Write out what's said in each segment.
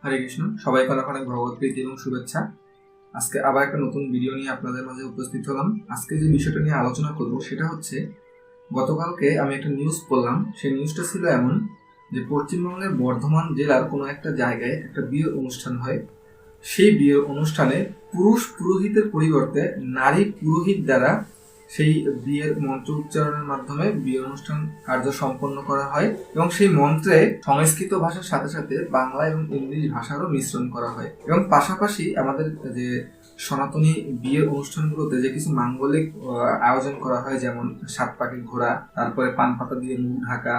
হরে কৃষ্ণ। সবাইকে অনেক অনেক ভগবত প্রীতি এবং শুভেচ্ছা। আজকে আবার একটা নতুন ভিডিও নিয়ে আপনাদের মাঝে উপস্থিত হলাম। আজকে যে বিষয়টা নিয়ে আলোচনা করব সেটা হচ্ছে, গতকালকে আমি একটা নিউজ পড়লাম। সেই নিউজটা ছিল এমন যে পশ্চিমবঙ্গের বর্ধমান জেলার কোনো একটা জায়গায় একটা বিয়ের অনুষ্ঠান হয়। সেই বিয়ের অনুষ্ঠানে পুরুষ পুরোহিতের পরিবর্তে নারী পুরোহিত দ্বারা সেই বিয়ের মন্ত্র উচ্চারণের মাধ্যমে বিয়ে অনুষ্ঠান কার্য সম্পন্ন করা হয় এবং সেই মন্ত্রে সংস্কৃত ভাষার সাথে সাথে বাংলা এবং ইংরেজি ভাষারও মিশ্রণ করা হয়। এবং পাশাপাশি আমাদের যে সনাতনী বিয়ের অনুষ্ঠানগুলোতে যে কিছু মাঙ্গলিক আয়োজন করা হয়, যেমন সাত পাকে ঘোরা, তারপরে পান পাতা দিয়ে মুখ ঢাকা,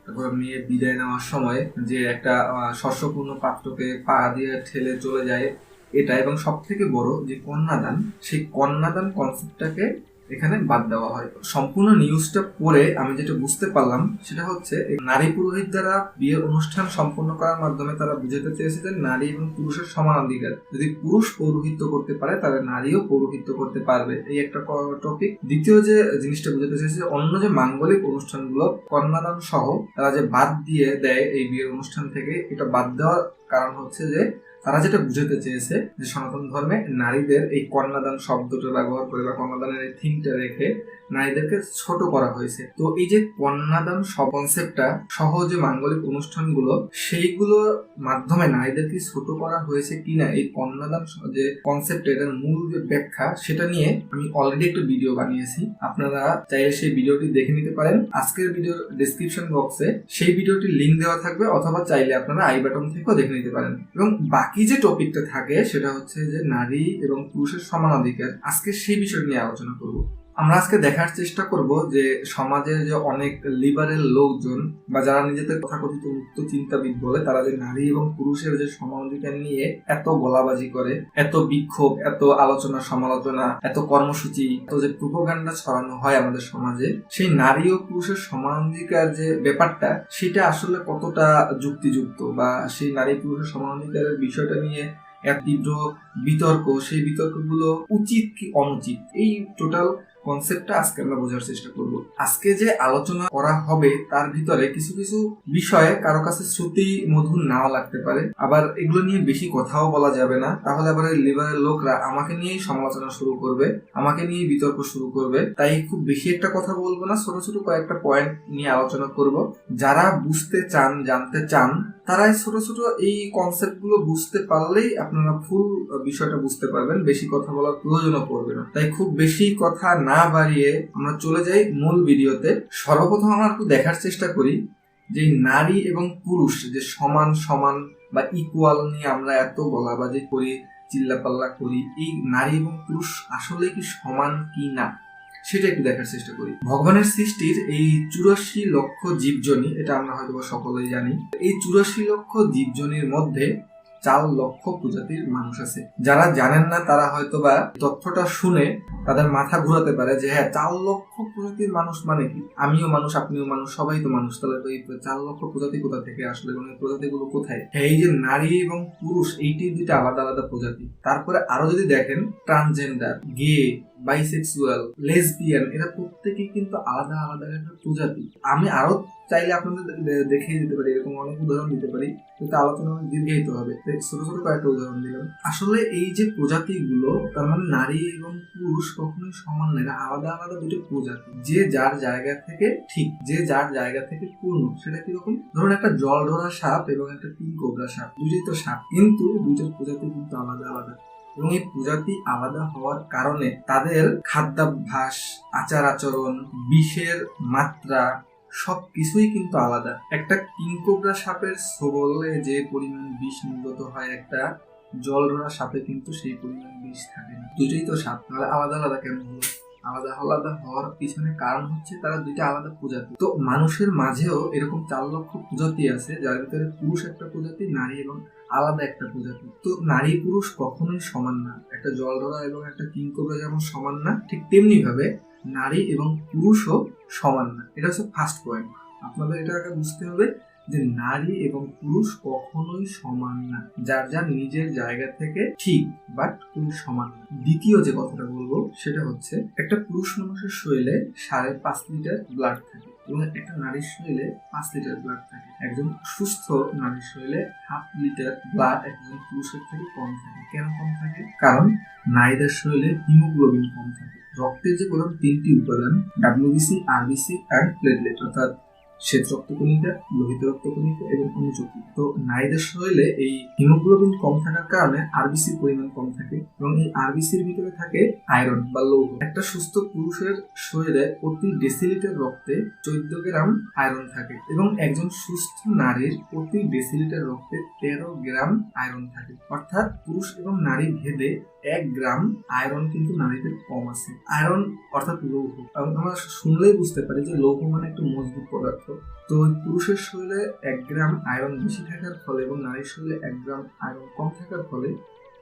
তারপর মেয়ে বিদায় নেওয়ার সময় যে একটা শস্যপূর্ণ পাত্রকে পা দিয়ে ঠেলে চলে যায় এটা, এবং সব থেকে বড় যে কন্যাদান, সেই কন্যাদান কনসেপ্টটাকে এখানে বাদ দেওয়া হয়। সম্পূর্ণ নিউজটা পড়ে আমি যেটা বুঝতে পারলাম সেটা হচ্ছে, নারী পুরোহিত দ্বারা বিয়ের অনুষ্ঠান সম্পন্ন করার মাধ্যমে তারা বুঝাতে চেয়েছে যে নারী এবং পুরুষের সমান অধিকার। যদি পুরুষ পৌরোহিত্য করতে পারে তাহলে নারীও পৌরোহিত্য করতে পারবে, এই একটা টপিক। দ্বিতীয় যে জিনিসটা বুঝাতে চেয়েছে, অন্য যে মাঙ্গলিক অনুষ্ঠানগুলো কন্যাদান সহ তারা যে বাদ দিয়ে দেয় এই বিয়ের অনুষ্ঠান থেকে, এটা বাদ দেওয়ার কারণ হচ্ছে যে তারা যেটা বুঝাতে চেয়েছে যে সনাতন ধর্মে নারীদের এই কন্যাদান শব্দটা ব্যবহার করে বা কন্যাদানের এই থিমটা রেখে নারীদেরকে ছোট করা হয়েছে। তো এই যে কন্যাদান কনসেপ্টটা সহ যে মাঙ্গলিক অনুষ্ঠানগুলো, সেইগুলোর মাধ্যমে নারীদেরকে ছোট করা হয়েছে কিনা, এই কন্যাদান যে কনসেপ্ট, এটার মূল যে ব্যাখ্যা, সেটা নিয়ে আমি অলরেডি একটা ভিডিও বানিয়েছি। আপনারা চাইলে সেই ভিডিওটি দেখে নিতে পারেন। আজকের ভিডিওর ডেসক্রিপশন বক্সে সেই ভিডিওটির লিঙ্ক দেওয়া থাকবে, অথবা চাইলে আপনারা আই বাটন থেকেও দেখে নিতে পারেন। এবং বাকি যে টপিকটা থাকে সেটা হচ্ছে যে নারী এবং পুরুষের সমান অধিকার। আজকে সেই বিষয় নিয়ে আলোচনা করব। আমরা আজকে দেখার চেষ্টা করব যে সমাজের যে অনেক লিবারেল লোকজন বা যারা নিজেদের তথাকথিত মুক্ত চিন্তাবিদ বলে, তারা যে নারী এবং পুরুষের যে সমান অধিকার নিয়ে এত গলাবাজি করে, এত বিক্ষোভ, এত আলোচনা সমালোচনা, এত কর্মসূচি, এত যে প্রোপাগান্ডা ছড়ানো হয় আমাদের সমাজে, সেই নারী ও পুরুষের সমান অধিকার যে ব্যাপারটা, সেটা আসলে কতটা যুক্তিযুক্ত, বা সেই নারী পুরুষের সমান অধিকারের বিষয়টা নিয়ে এক তীব্র বিতর্ক, সেই বিতর্কগুলো উচিত কি অনুচিত, এই টোটাল কনসেপ্টটা আজকে আমরা বোঝার চেষ্টা করব। আজকে যে আলোচনা করা হবে তার ভিতরে কিছু কিছু বিষয়ে কারো কাছে শ্রুতি মধুর নাও লাগতে পারে, আবার এগুলো নিয়ে বেশি কথাও বলা যাবে না, তাহলে আবার লিবারেল লোকরা আমাকে নিয়েই সমালোচনা শুরু করবে, আমাকে নিয়ে বিতর্ক শুরু করবে। তাই খুব বেশি একটা কথা বলবো না, ছোট ছোট কয়েকটা পয়েন্ট নিয়ে আলোচনা করব। যারা বুঝতে চান, জানতে চান, তারাই ছোট ছোট এই কনসেপ্ট গুলো বুঝতে পারলেই আপনারা ফুল বিষয়টা বুঝতে পারবেন, বেশি কথা বলার প্রয়োজনও পড়বে না। তাই খুব বেশি কথা না বাড়িয়ে আমরা চলে যাই মূল ভিডিওতে। সর্বপ্রথম আমরা একটু দেখার চেষ্টা করি যে নারী এবং পুরুষ যে সমান সমান বা ইকুয়াল নিয়ে আমরা এত বলাবাজি করি, চিল্লাপাল্লা করি, এই নারী এবং পুরুষ আসলে কি সমান কি না, সেটা একটু দেখার চেষ্টা করি। ভগবানের সৃষ্টির এই 84 লক্ষ জীবজনী, এটা আমরা হয়তো সকলেই জানি। এই 84 লক্ষ জীবজনীর মধ্যে 4 লক্ষ প্রজাতির মানুষ আছে। যারা জানেন না তারা হয়তো বা তথ্যটা শুনে তাদের মাথা ঘুরাতে পারে যে হ্যাঁ, 4 লক্ষ প্রজাতির মানুষ মানে কি? আমিও মানুষ, আপনিও মানুষ, সবাই তো মানুষ, তাহলে এই 4 লক্ষ প্রজাতি কোথা থেকে আসলে, এবং এই প্রজাতিগুলো কোথায়? এই যে নারী এবং পুরুষ, এইটি দুইটা আলাদা আলাদা প্রজাতি। তারপরে আরো যদি দেখেন, ট্রান্সজেন্ডার, গে, বাইসেক্সুয়াল, লেসবিয়ান, এরা প্রত্যেকেই কিন্তু আলাদা আলাদা একটা প্রজাতি। আমি আরো চাইলে আপনাদের দেখিয়ে দিতে পারি, এরকম অনেক উদাহরণ দিতে পারি, কিন্তু আলোচনা অনেক দীর্ঘায়িত হবে। ছোট ছোট কয়েকটা উদাহরণ দিলাম। আসলে এই যে প্রজাতিগুলো, তার মানে নারী এবং পুরুষ কখনোই সমান নয়, আলাদা আলাদা দুটো প্রজাতি, যে যার জায়গা থেকে ঠিক, যে যার জায়গা থেকে পূর্ণ। সেটা কিরকম? ধরুন একটা জলঢোরা সাপ এবং একটা কিংকবরা সাপ, দুটোই তো সাপ, কিন্তু দুটোর প্রজাতি কিন্তু আলাদা আলাদা। এবং এই প্রজাতি আলাদা হওয়ার কারণে তাদের খাদ্যাভ্যাস, আচার আচরণ, বিষের মাত্রা, সবকিছুই কিন্তু আলাদা। একটা কিংকবরা সাপের ছোবলে যে পরিমাণ বিষ নির্গত হয়, একটা জলঢোরা সাপে কিন্তু সেই পরিমাণ বিষ থাকে না। দুটোই তো সাপ, তাহলে আলাদা আলাদা কেন হলো? আলাদা আলাদা হওয়ার পিছনে কারণ হচ্ছে তারা দুইটা আলাদা প্রজাতি। তো মানুষের মাঝেও এরকম 4 লক্ষ প্রজাতি আছে, যার ভিতরে পুরুষ একটা প্রজাতি, নারী এবং আলাদা একটা প্রজাতি। তো নারী পুরুষ কখনোই সমান না। একটা জলধরা এবং একটা কিংকবরা যেমন সমান না, ঠিক তেমনি ভাবে নারী এবং পুরুষও সমান না। এটা হচ্ছে ফার্স্ট পয়েন্ট। আপনাদের এটা আগে বুঝতে হবে যে নারী এবং পুরুষ কখনোই সমান না, যার যার নিজের জায়গা থেকে ঠিক, বাট কোন সমান না। দ্বিতীয় যে কথাটা বলবো সেটা হচ্ছে, একটা পুরুষ মানুষের শরীরে 5.5 লিটার ব্লাড থাকে। এবং একটা নারীর শরীরে 5 লিটার ব্লাড থাকে। একজন সুস্থ নারীর শরীরে 1/2 লিটার ব্লাড একজন পুরুষের থেকে কম থাকে। কেন কম থাকে? কারণ নারীদের শরীরে হিমোগ্লোবিন কম থাকে। রক্তের যে প্রধান 3টি উপাদান WBC, RBC আর প্লেটলেট, অর্থাৎ শ্বেত রক্তকণিকা, লোহিত রক্তকণিকা এবং অনুচক্রী। তো নারীদের শরীরে এই হিমোগ্লোবিন কম থাকার কারণে আরবিসির পরিমাণ কম থাকে এবং এই আরবিসির ভিতরে থাকে আয়রন বা লৌহ। একটা সুস্থ পুরুষের শরীরে প্রতি ডেসিলিটার রক্তে 14 গ্রাম আয়রন থাকে এবং একজন সুস্থ নারীর প্রতি ডেসিলিটার রক্তে 13 গ্রাম আয়রন থাকে। অর্থাৎ পুরুষ এবং নারী ভেদে 1 গ্রাম আয়রন কিন্তু নারীদের কম আছে। আয়রন অর্থাৎ লৌহ, এবং আমরা শুনলেই বুঝতে পারি যে লৌহ মানে একটা মজবুত পদার্থ। তো পুরুষের শরীরে 1 গ্রাম আয়রন বেশি থাকার ফলে এবং নারীর শরীরে 1 গ্রাম আয়রন কম থাকার ফলে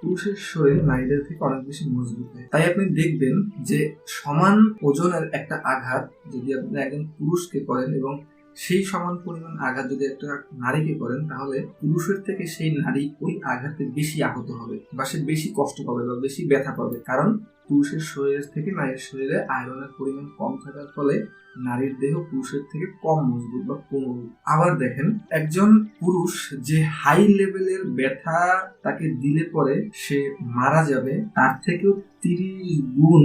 পুরুষের শরীর নারীদের থেকে অনেক বেশি মজবুত হয়। তাই আপনি দেখবেন যে সমান ওজনের একটা আঘাত যদি আপনি একজন পুরুষকে করেন এবং সেই সমান পরিমাণ আঘাত যদি একটা নারীকে করেন, তাহলে পুরুষের থেকে সেই নারী ওই আঘাতে বেশি আহত হবে বা সে বেশি কষ্ট পাবে বা বেশি ব্যথা পাবে। কারণ পুরুষের শরীরের থেকে নারীর শরীরে আয়রনের পরিমাণ কম থাকার ফলে নারীর দেহ পুরুষের থেকে কম মজবুত বা কোমল। আবার দেখেন, একজন পুরুষ যে হাই লেভেলের ব্যথা তাকে দিলে পরে সে মারা যাবে, তার থেকেও 30 গুণ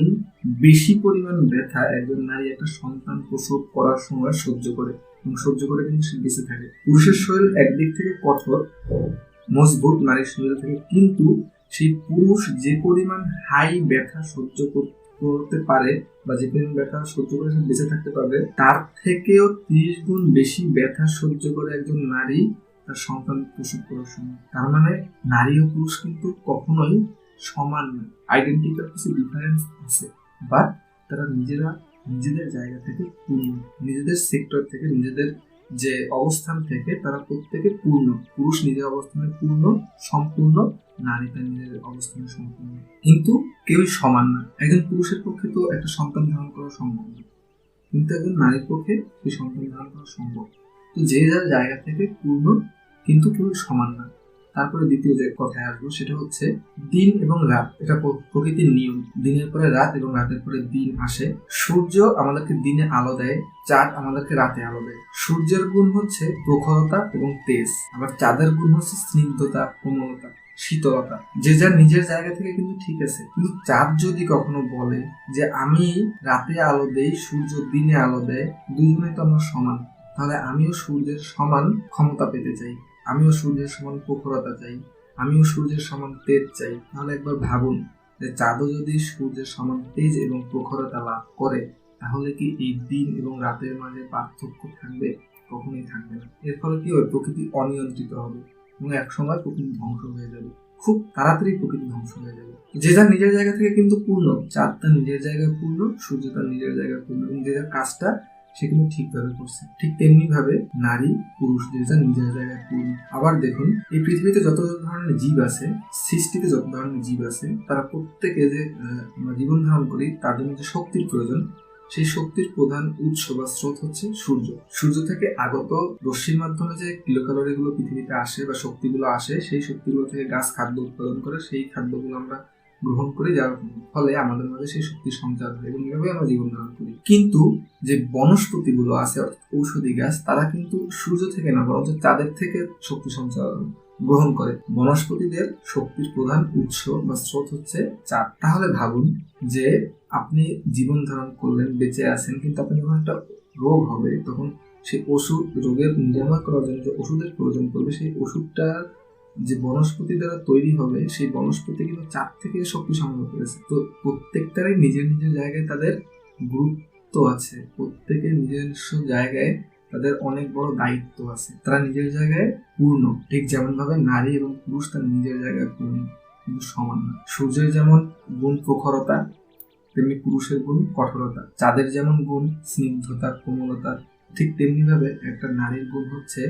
বেশি পরিমাণ ব্যথা একজন নারী একটা সন্তান প্রসব করার সময় সহ্য করে কিন্তু সে বেঁচে থাকে। পুরুষের শরীর একদিক থেকে কঠোর মজবুত নারীর শরীর থেকে, কিন্তু সেই পুরুষ যে পরিমাণ হাই ব্যথা সহ্য করতে পারে বা যে পরিমাণ ব্যথা সহ্য করে সে বেঁচে থাকতে পারবে, তার থেকেও 30 গুণ বেশি ব্যথা সহ্য করে একজন নারী তার সন্তান প্রসব করার সময়। তার মানে নারী ও পুরুষ কিন্তু কখনোই সমান নয়, আইডেন্টিক্যাল কিছু ডিফারেন্স আছে, বাট তারা নিজেদের জায়গা থেকে পূর্ণ, নিজেদের সেক্টর থেকে, নিজেদের যে অবস্থান থেকে তারা প্রত্যেকে পূর্ণ। পুরুষ নিজের অবস্থানে পূর্ণ, সম্পূর্ণ, নারী তার নিজের অবস্থানে সম্পূর্ণ, কিন্তু কেউই সমান না। একজন পুরুষের পক্ষে তো একটা সন্তান ধারণ করা সম্ভব না, কিন্তু একজন নারীর পক্ষে সেই সন্তান ধারণ করা সম্ভব। তো যে যার জায়গা থেকে পূর্ণ, কিন্তু কেউ সমান না। তারপরে দ্বিতীয় যে কথায় আসবো সেটা হচ্ছে দিন এবং রাত। এটা প্রকৃতির নিয়ম, দিনের পরে রাত এবং রাতের পরে দিন আসে। সূর্য আমাদেরকে দিনে আলো দেয়, চাঁদ আমাদেরকে রাতে আলো দেয়। সূর্যের গুণ হচ্ছে প্রখরতা এবং তেজ, আবার চাঁদের গুণ হচ্ছে স্নিগ্ধতা, কোমলতা, শীতলতা। যে যার নিজের জায়গা থেকে কিন্তু ঠিক আছে, কিন্তু চাঁদ যদি কখনো বলে যে আমি রাতে আলো দেই, সূর্য দিনে আলো দেয়, দুজনেই তো আমরা সমান, তাহলে আমিও সূর্যের সমান ক্ষমতা পেতে চাই, আমিও সূর্যের সমান প্রখরতা চাই, আমিও সূর্যের সমান তেজ চাই। তাহলে একবার ভাবুন যে চাঁদও যদি সূর্যের সমান তেজ এবং প্রখরতা লাভ করে, তাহলে কি এই দিন এবং রাতের মাঝে পার্থক্য থাকবে? কখনোই থাকবে না। এর ফলে কি হবে? প্রকৃতি অনিয়ন্ত্রিত হবে এবং একসময় প্রকৃতি ধ্বংস হয়ে যাবে, খুব তাড়াতাড়ি প্রকৃতি ধ্বংস হয়ে যাবে। যে যার নিজের জায়গা থেকে কিন্তু পূর্ণ, চাঁদ তার নিজের জায়গায় পূর্ণ, সূর্য তার নিজের জায়গায় পূর্ণ, এবং যে যার কাজটা সে কিন্তু ঠিকভাবে করছে। ঠিক তেমনি ভাবে নারী পুরুষ যে যার নিজের জায়গায় পূর্ণ। আবার দেখুন, এই পৃথিবীতে যত ধরনের জীব আছে, সৃষ্টিতে যত ধরনের জীব আছে, তারা প্রত্যেকে যে আমরা জীবন ধারণ করি তার জন্য যে শক্তির প্রয়োজন, সেই শক্তির প্রধান উৎস বা স্রোত হচ্ছে সূর্য। সূর্য থেকে আগত রশ্মির মাধ্যমে যে কিলোক্যালোরি গুলো পৃথিবীতে আসে বা শক্তিগুলো আসে, সেই শক্তিগুলো থেকে গাছ খাদ্য উৎপাদন করে, সেই খাদ্যগুলো আমরা গ্রহণ করি, যার ফলে আমাদের মাঝে সেই শক্তির সঞ্চার হয় এবং এভাবে আমরা জীবন ধারণ করি। কিন্তু যে বনস্পতিগুলো আছে, অর্থাৎ ঔষধি গাছ, তারা কিন্তু সূর্য থেকে না, বরঞ্চ চাঁদের থেকে শক্তি সঞ্চার গ্রহণ করে। বনস্পতিদের শক্তির প্রধান উৎস বা স্রোত হচ্ছে চাঁদ। তাহলে ভাবুন যে আপনি জীবন ধারণ করলেন, বেঁচে আছেন, কিন্তু আপনি যখন একটা রোগ হবে, তখন সেই রোগের নিরাময় করার জন্য যে ওষুধের প্রয়োজন পড়বে, সেই ওষুধটা যে বনস্পতি দ্বারা তৈরি হবে, সেই বনস্পতি কিন্তু চাঁদ থেকে শক্তি সংগ্রহ করেছে। তো প্রত্যেকটারই নিজের নিজের জায়গায় তাদের গুরুত্ব আছে, প্রত্যেকের নিজস্ব জায়গায় তাদের অনেক বড় দায়িত্ব আছে। তারা নিজের জায়গায় পূর্ণ, ঠিক যেমন ভাবে নারী এবং পুরুষ তার নিজের জায়গায় পূর্ণ, কিন্তু সমান না। সূর্যের যেমন গুণ প্রখরতা, তেমনি পুরুষের গুণ কঠোরতা। চাঁদের যেমন গুণ স্নিগ্ধতা, কোমলতা, ঠিক তেমনি ভাবে একটা নারীর গুণ হচ্ছে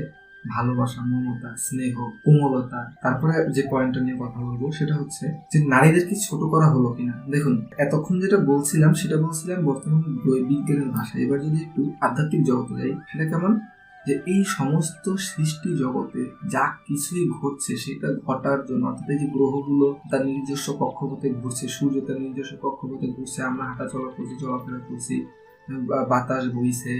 ভালোবাসা, মমতা, স্নেহ, কোমলতা। তারপরে যে পয়েন্টটা নিয়ে কথা বলবো সেটা হচ্ছে যে নারীদেরকে ছোট করা হলো কিনা। দেখুন, এতক্ষণ যেটা বলছিলাম সেটা বলছিলাম বর্তমান বিজ্ঞানের ভাষায়। এবার যদি একটু আধ্যাত্মিক জগতে যাই, সেটা কেমন? যে এই সমস্ত সৃষ্টি জগতে যা কিছুই ঘটছে, সেটা ঘটার জন্য, অর্থাৎ এই যে গ্রহগুলো তার নিজস্ব কক্ষপথে ঘুরছে, সূর্য তার নিজস্ব কক্ষপথে ঘুরছে, আমরা হাঁটা চলা করছি, চলাফেরা করছি, বাতাস বইছে,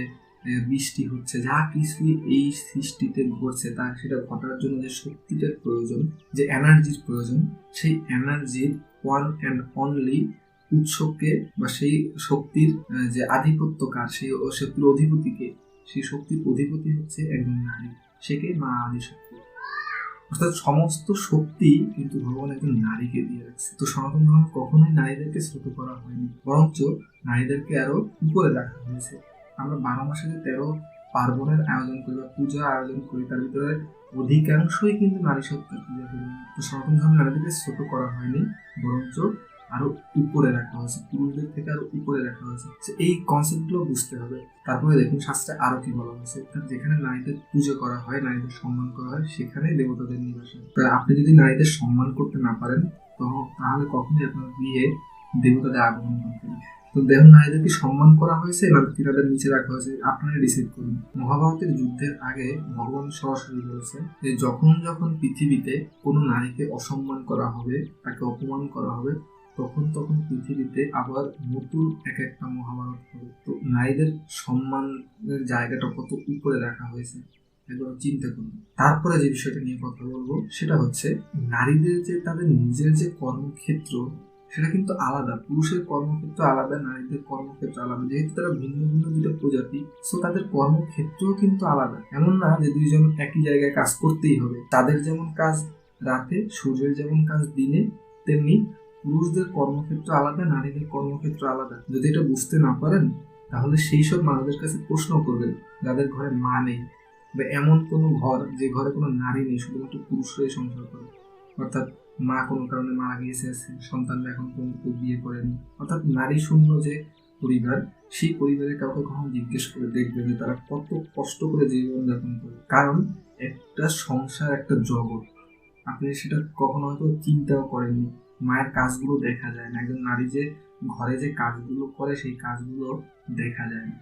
বৃষ্টি হচ্ছে, যা কিছুই এই সৃষ্টিতে ঘটছে তা সেটা ঘটার জন্য যে শক্তিটার প্রয়োজন, যে এনার্জির প্রয়োজন, সেই এনার্জির ওয়ান অ্যান্ড অনলি উৎসকে বা সেই শক্তির যে আধিপত্যকার, সেই শক্তির অধিপতিকে, সেই শক্তির অধিপতি হচ্ছে একজন নারী, সেকে মা আদিশক্তি। অর্থাৎ সমস্ত শক্তি কিন্তু ভগবান একজন নারীকে দিয়ে রাখছে। তো সনাতন ধর্ম কখনোই নারীদেরকে ছোট করা হয়নি, বরঞ্চ নারীদেরকে আরো উপরে রাখা হয়েছে। আমরা 12 মাসে যে 13 পার্বণের আয়োজন করি বা পূজা আয়োজন করি, তার ভিতরে অধিকাংশই কিন্তু নারী সত্তার পূজা করি। তো সনাতন ধর্মে নারীদেরকে ছোট করা হয়নি, বরঞ্চ আরো উপরে রাখা হয়েছে, পুরুষদের থেকে আরো উপরে রাখা হয়েছে। এই কনসেপ্টগুলো বুঝতে হবে। তারপরে দেখুন শাস্ত্রে আরো কি বলা হয়েছে, যেখানে নারীদের পুজো করা হয়, নারীদের সম্মান করা হয়, সেখানেই দেবতাদের নিবাস হয়। তাই আপনি যদি নারীদের সম্মান করতে না পারেন, তাহলে কখনোই আপনার বিয়ে দেবতাদের আগমন করবে। তো দেখুন নারীদেরকে সম্মান করা হয়েছে নাকি তাদের নিচে রাখা হয়েছে, আপনারা ডিসাইড করুন। মহাভারতের যুদ্ধের আগে ভগবান সরাসরি বলেছে যে যখন যখন পৃথিবীতে কোনো নারীকে অসম্মান করা হবে, তাকে অপমান করা হবে, তখন পৃথিবীতে আবার নতুন এক একটা মহাভারত হবে। তো নারীদের সম্মানের জায়গাটা কত উপরে রাখা হয়েছে একবার চিন্তা করুন। তারপরে যে বিষয়টা নিয়ে কথা বলবো সেটা হচ্ছে নারীদের যে তাদের নিজের যে কর্মক্ষেত্র, সেটা কিন্তু আলাদা। পুরুষের কর্মক্ষেত্র আলাদা, নারীদের কর্মক্ষেত্র আলাদা। যেহেতু তারা ভিন্ন ভিন্ন দুটো প্রজাতি, সো তাদের কর্মক্ষেত্রও কিন্তু আলাদা। এমন না যে দুইজন একই জায়গায় কাজ করতেই হবে। তাদের যেমন কাজ রাতে, সূর্যের যেমন কাজ দিনে, তেমনি পুরুষদের কর্মক্ষেত্র আলাদা, নারীদের কর্মক্ষেত্র আলাদা। যদি এটা বুঝতে না পারেন, তাহলে সেই সব মানুষদের কাছে প্রশ্ন করবেন যাদের ঘরে মা নেই, বা এমন কোনো ঘর যে ঘরে কোনো নারী নেই, শুধুমাত্র পুরুষরাই সংসার করে। অর্থাৎ মা কোনো কারণে মারা গিয়েছে, সন্তানরা এখন পর্যন্ত বিয়ে করেনি, অর্থাৎ নারী শূন্য যে পরিবার, সেই পরিবারের কাউকে কখন জিজ্ঞেস করে দেখবেন যে তারা কত কষ্ট করে জীবনযাপন করে। কারণ একটা সংসার একটা জগৎ, আপনি সেটা কখনো হয়তো চিন্তাও করেননি। মায়ের কাজগুলো দেখা যায় না, একজন নারী যে ঘরে যে কাজগুলো করে সেই কাজগুলো দেখা যায় না,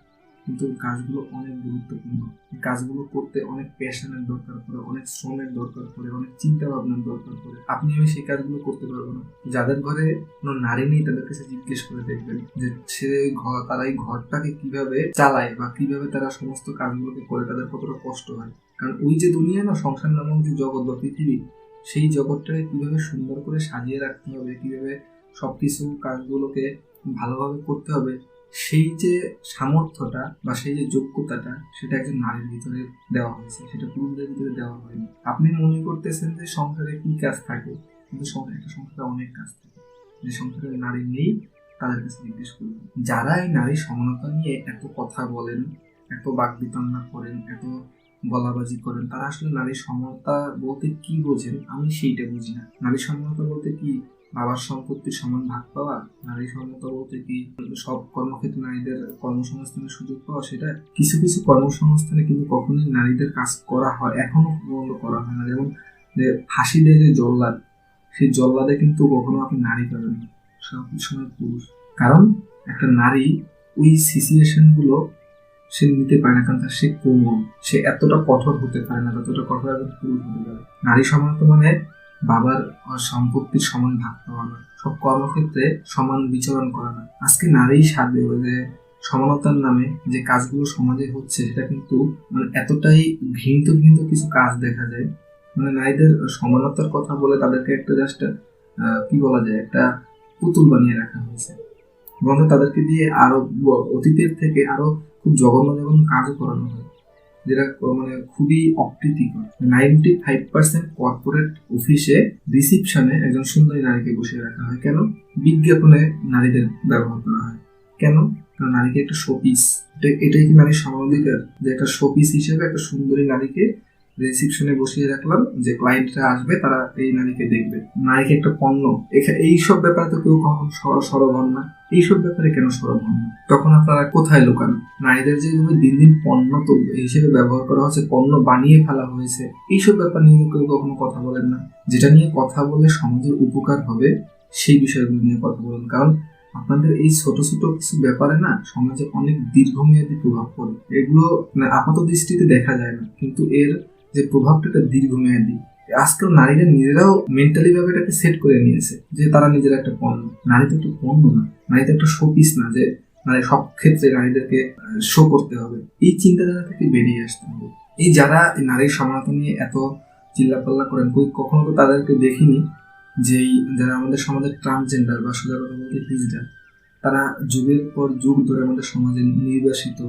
কিন্তু কাজগুলো অনেক গুরুত্বপূর্ণ। কাজগুলো করতে অনেক প্যাশনের দরকার পড়ে, অনেক শ্রমের দরকার পড়ে, অনেক চিন্তা ভাবনার দরকার পড়ে। আপনি আমি সেই কাজগুলো করতে পারবো না। যাদের ঘরে কোনো নারী নেই তাদের কাছে জিজ্ঞেস করে দেখবেন যে তারা এই ঘরটাকে কিভাবে চালায় বা কিভাবে তারা সমস্ত কাজগুলোকে করে, তাদের কতটা কষ্ট হয়। কারণ ওই যে দুনিয়া না, সংসার নামক যে জগৎ বা পৃথিবী, সেই জগৎটাকে কিভাবে সুন্দর করে সাজিয়ে রাখতে হবে, কিভাবে সবকিছু কাজগুলোকে ভালোভাবে করতে হবে, সেই যে সামর্থ্যটা বা সেই যে যোগ্যতাটা, সেটা একজন নারীর ভিতরে দেওয়া হয়েছে, সেটা পুরুষদের ভিতরে দেওয়া হয়নি। আপনি মনে করতেছেন যে সংসারে কি কাজ থাকে, কিন্তু একটা সংসারে অনেক কাজ থাকে। যে সংসারে নারী নেই তাদের কাছে জিজ্ঞেস করবেন। যারা এই নারী সমানতা নিয়ে এত কথা বলেন, এত বাকবিতণ্ডা করেন, এত গলাবাজি করেন, তারা আসলে নারী সমানতা বলতে কি বোঝেন আমি সেইটা বুঝি না। নারী সমানতা বলতে কি বাবার সম্পত্তির সমান ভাগ পাওয়া? নারী সমানতা বলতে কি সব কর্মক্ষেত্রে নারীদের কর্মসংস্থানের সুযোগ পাওয়া? সেটা কিছু কিছু কর্মসংস্থানে কিন্তু কখনোই নারীদের কাজ করা হয়, এখনো পর্যন্ত করা হয় না। যেমন যে ফাঁসি দেয় যে জল্লাদ, সেই জল্লাদে কিন্তু কখনো আপনি নারী পাবেন না, সব সময় পুরুষ। কারণ একটা নারী ওই সিচুয়েশন গুলো সে নিতে পারে না, কারণ সে কোমল, সে এতটা কঠোর হতে পারে না যতটা কঠোর একজন পুরুষ হতে পারে। নারী সমানতা মানে বাবার সম্পত্তির সমান ভাগ পাওয়া না, সব কর্মক্ষেত্রে সমান বিচরণ করা না। আজকে নারী সাধে যে সমানতার নামে যে কাজগুলো সমাজে হচ্ছে, সেটা কিন্তু মানে এতটাই ঘৃণিত কিছু কাজ দেখা যায়। মানে নারীদের সমানতার কথা বলে তাদেরকে একটা জাস্ট কি বলা যায়, একটা পুতুল বানিয়ে রাখা হয়েছে। এবং তাদেরকে দিয়ে আরো অতীতের থেকে আরো খুব জঘন্য কাজও করানো হয়, যেটা মানে খুবই অপ্রীতিকর। 95% কর্পোরেট অফিসে রিসিপশনে একজন সুন্দরী নারীকে বসিয়ে রাখা হয়। কেন? বিজ্ঞাপনে নারীদের ব্যবহার করা হয়। কেন? কারণ নারীকে একটা শোপিস। এটাই কি নারীর সমানাধিকার, যে একটা শোপিস হিসেবে একটা সুন্দরী নারীকে রিসিপশনে বসিয়ে রাখলাম, যে ক্লায়েন্টরা আসবে তারা এই নারীকে দেখবে। নারীকে একটা পণ্য, এইসব ব্যাপারে তো কেউ কখন সরব হন না। এইসব ব্যাপারে কেন সরব হন না? তখন আপনারা কোথায় লুকান? নারীদের যেভাবে দিন দিন পণ্য তো হিসেবে ব্যবহার করা হচ্ছে, পণ্য বানিয়ে ফেলা হয়েছে, এইসব ব্যাপার নিয়ে কেউ কখনো কথা বলেন না। যেটা নিয়ে কথা বলে সমাজের উপকার হবে সেই বিষয়গুলো নিয়ে কথা বলেন। কারণ আপনাদের এই ছোট ছোট কিছু ব্যাপারে না সমাজে অনেক দীর্ঘমেয়াদী প্রভাব পড়ে। এগুলো আপাত দৃষ্টিতে দেখা যায় না, কিন্তু এর যে প্রভাবটা দীর্ঘমেয়াদী। আজকাল নারীরা নিজেরাও মেন্টালি ভাবে এটাকে সেট করে নিয়েছে যে তারা নিজেরা একটা পণ্য। নারী তো একটা পণ্য না, নারী তো একটা শোপিস না যে মানে সব ক্ষেত্রে নারীদেরকে শো করতে হবে, এই চিন্তাধারা থেকে বেরিয়ে আসতে হবে। এই যারা নারীর সমানতা নিয়ে এত চিল্লাপাল্লা করেন, কখনো তো তাদেরকে দেখিনি যে যারা আমাদের সমাজের ট্রান্সজেন্ডার বা সোজা কথা বলতে হিজড়া, তারা যুগের পর যুগ ধরে আমাদের সমাজে নির্বাসিত,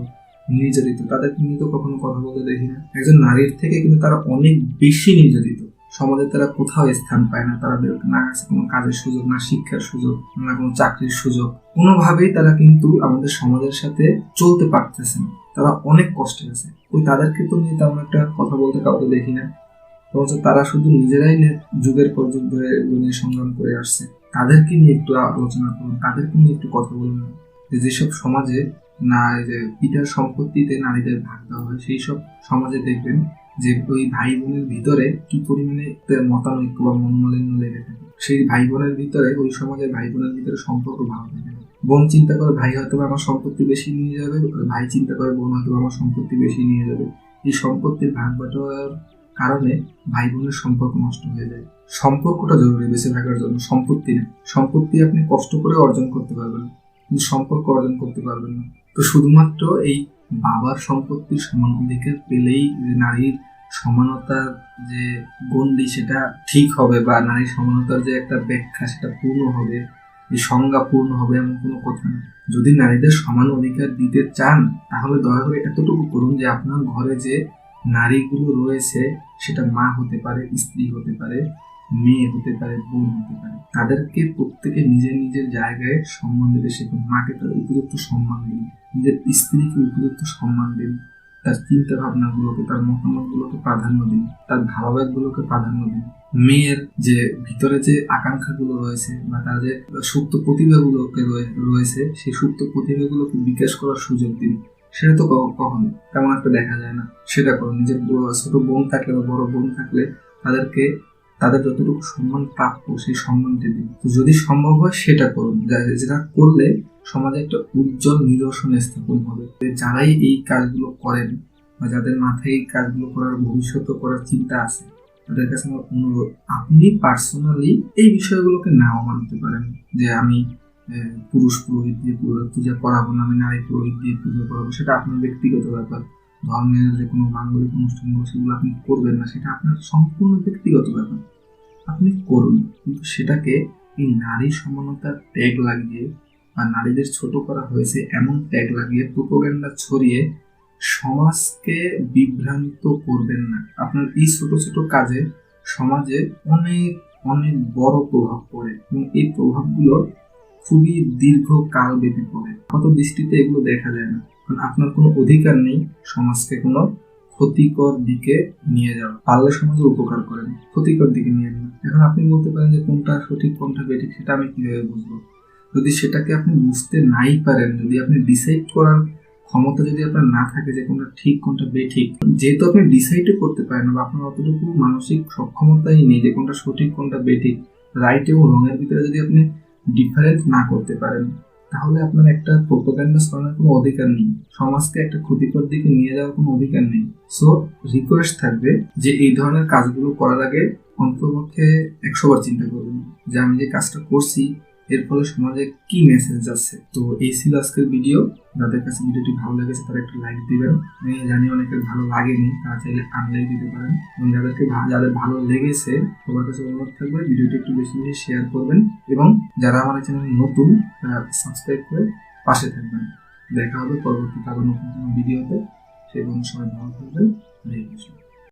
নির্যাতিত, তাদেরকে নিয়ে তো কখনো কথা বলতে দেখি না। একজন নারীর থেকে কিন্তু তারা অনেক বেশি নির্যাতিত। সমাজে তারা কোথাও স্থান পায় না, তাদের না আছে কোনো কাজের সুযোগ, না শিক্ষার সুযোগ, না কোনো চাকরির সুযোগ, কোনোভাবেই তারা কিন্তু আমাদের সমাজের সাথে চলতে পারতেছে না। তারা অনেক কষ্টে আছে। তাদেরকে তো নিয়ে তেমন একটা কথা বলতে কাউকে দেখি না, বরঞ্চ তারা শুধু নিজেরাই যুগের পর যুগ ধরে এগুলো নিয়ে সংগ্রাম করে আসছে। তাদেরকে নিয়ে একটু আলোচনা করুন, তাদেরকে নিয়ে একটু কথা বলুন। যেসব সমাজে না যে পিতার সম্পত্তিতে নারীদের ভাগ দেওয়া হয়, সেই সব সমাজে দেখবেন যে ওই ভাই বোনের ভিতরে কি পরিমাণে মতানৈক্য বা মনোমালিন্য লেগে থাকে। সেই ভাই বোনের ভিতরে, ওই সমাজের ভাই বোনের ভিতরে সম্পর্ক ভালো থাকে না। বোন চিন্তা করে ভাই হয়তো আমার সম্পত্তি বেশি নিয়ে যাবে, ভাই চিন্তা করে বোন হয়তো আমার সম্পত্তি বেশি নিয়ে যাবে। এই সম্পত্তির ভাগ বাটোয়ারার কারণে ভাই বোনের সম্পর্ক নষ্ট হয়ে যায়। সম্পর্কটা জরুরি বেঁচে থাকার জন্য, সম্পত্তি না। সম্পত্তি আপনি কষ্ট করে অর্জন করতে পারবেন, কিন্তু সম্পর্ক অর্জন করতে পারবেন না। তো শুধুমাত্র এই বাবার সম্পত্তির সমান অধিকার পেলেই নারীর সমানতার যে গণ্ডি সেটা ঠিক হবে, বা নারীর সমানতার যে একটা ব্যাখ্যা সেটা পূর্ণ হবে, এই সংজ্ঞা পূর্ণ হবে, এমন কোনো কথা না। যদি নারীদের সমান অধিকার দিতে চান, তাহলে দয়া করে এতটুকু করুন যে আপনার ঘরে যে নারীগুলো রয়েছে, সেটা মা হতে পারে, স্ত্রী হতে পারে, মেয়ে হতে পারে, বোন হতে পারে, তাদেরকে প্রত্যেকে নিজের নিজের জায়গায় সম্মান দিতে শিখুন। মাকে তার উপযুক্ত সম্মান দিন, নিজের স্ত্রীকে উপযুক্ত সম্মান দিন, তার চিন্তা ভাবনা গুলোকে, তার মতামত গুলোকে প্রাধান্য দিন, তার ভাবাবেগ গুলোকে প্রাধান্য দিন। মেয়ের যে ভিতরে যে আকাঙ্ক্ষা গুলো রয়েছে বা তার যে সুপ্ত প্রতিভা গুলোকে রয়েছে, সেই সুপ্ত প্রতিভা গুলোকে বিকাশ করার সুযোগ দিন। সেটা তো কখনো তেমন একটা দেখা যায় না। সেটা করুন। নিজের ছোট বোন থাকলে বা বড় বোন থাকলে তাদেরকে তাদের যতটুকু সম্মান প্রাপ্য সেই সম্মানটা দিন। তো যদি সম্ভব হয় সেটা করুন, যেটা করলে সমাজে একটা উজ্জ্বল নিদর্শন স্থাপন হবে। যারাই এই কাজগুলো করেন বা যাদের মাথায় এই কাজগুলো করার, ভবিষ্যৎ করার চিন্তা আছে, তাদের কাছে আমার অনুরোধ, আপনি পার্সোনালি এই বিষয়গুলোকে নাও মানতে পারেন যে আমি পুরুষ পুরোহিত দিয়ে পূজা করাবো না, আমি নারী পুরোহিত দিয়ে পুজো করাবো, সেটা আপনার ব্যক্তিগত ব্যাপার। ধর্মের যে কোনো মাঙ্গলিক অনুষ্ঠানগুলো সেগুলো আপনি করবেন না, সেটা আপনার সম্পূর্ণ ব্যক্তিগত ব্যাপার, আপনি করুন। কিন্তু সেটাকে এই নারী সমানতার ট্যাগ লাগিয়ে বা নারীদের ছোট করা হয়েছে এমন ট্যাগ লাগিয়ে প্রোপাগান্ডা ছড়িয়ে সমাজকে বিভ্রান্ত করবেন না। আপনার এই ছোট ছোট কাজে সমাজে অনেক অনেক বড় প্রভাব পড়ে এবং এই প্রভাবগুলো খুবই দীর্ঘকাল ব্যাপী পড়ে। কত দৃষ্টিতে এগুলো দেখা যায় না, কারণ আপনার কোনো অধিকার নেই সমাজকে কোনো ক্ষতিকর দিকে নিয়ে যাওয়া। পারলে সমাজের উপকার করেন, ক্ষতিকর দিকে নিয়ে না। এখন আপনি বলতে পারেন যে কোনটা সঠিক কোনটা বেঠিক, সেটা আমি কিভাবে বুঝবো? যদি সেটাকে আপনি বুঝতে নাই পারেন, যদি আপনি ডিসাইড করার ক্ষমতা যদি আপনার না থাকে যে কোনটা ঠিক কোনটা বেঠিক, যেহেতু আপনি ডিসাইডও করতে পারেন বা আপনার অতটুকু মানসিক সক্ষমতাই নেই যে কোনটা সঠিক কোনটা বেঠিক, রাইট এবং রঙের ভিতরে যদি আপনি ডিফারেন্স না করতে পারেন, তাহলে আপনার একটা প্রোপাগান্ডা ছড়ানোর কোনো অধিকার নেই, সমাজকে একটা ক্ষতিকর দিকে নিয়ে যাওয়ার কোনো অধিকার নেই। সো রিকোয়েস্ট থাকবে যে এই ধরনের কাজগুলো করার আগে অন্ততপক্ষে 100 বার চিন্তা করবেন যে আমি যে কাজটা করছি এর ফলে সমাজে কি মেসেজ যাচ্ছে। তো এই ছিল আজকের ভিডিও। যাদের কাছে ভিডিওটি ভালো লেগেছে তারা একটু লাইক দিবেন। আমি জানি অনেকের ভালো লাগেনি, তারা চাইলে আনলাইক দিতে পারেন। এবং যাদের ভালো লেগেছে সবার কাছে অনুরোধ থাকবে ভিডিওটি একটু বেশি বেশি শেয়ার করবেন, এবং যারা আমার চ্যানেল নতুন তারা সাবস্ক্রাইব করে পাশে থাকবেন। দেখা হবে পরবর্তীতে আবার নতুন কোনো ভিডিওতে। সেই পর্যন্ত সবাই ভালো থাকবেন।